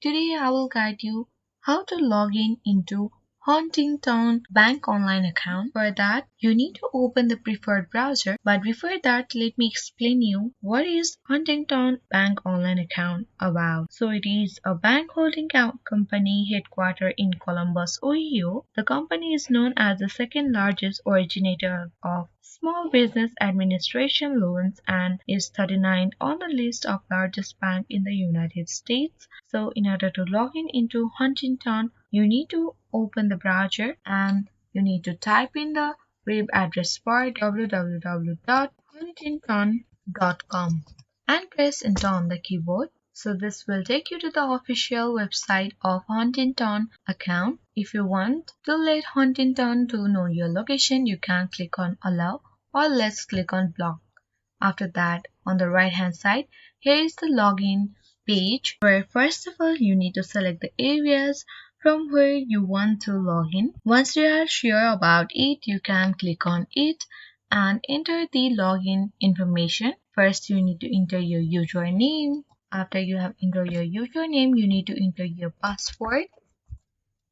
Today I will guide you how to log in into Huntington Bank online account. For that, you need to open the preferred browser. But before that, let me explain you what is Huntington Bank online account about. So it is a bank holding company headquartered in Columbus, Ohio. The company is known as the second largest originator of small business administration loans and is 39th on the list of largest bank in the United States. So in order to log in into Huntington, you need to open the browser and you need to type in the web address bar www.huntington.com and press enter on the keyboard. So this will take you to the official website of Huntington account. If you want to let Huntington to know your location, you can click on allow or let's click on block. After that, on the right hand side, here is the login page where first of all you need to select the areas from where you want to log in. Once you are sure about it, you can click on it and enter the login information. First, you need to enter your username. After you have entered your username, you need to enter your password.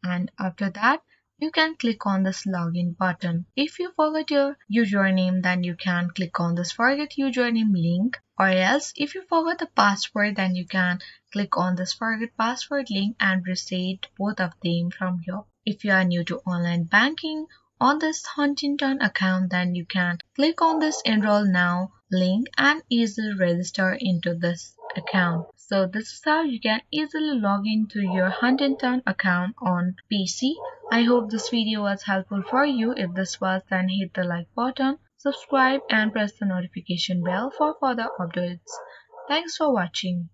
And after that, you can click on this login button. If you forgot your username, then you can click on this forget username link, or else if you forgot the password, then you can click on this forget password link and reset both of them from here. If you are new to online banking on this Huntington account, then you can click on this enroll now link and easily register into this account. So this is how you can easily log into your Huntington account on PC. I hope this video was helpful for you. If this was, then hit the like button, subscribe and press the notification bell for further updates. Thanks for watching.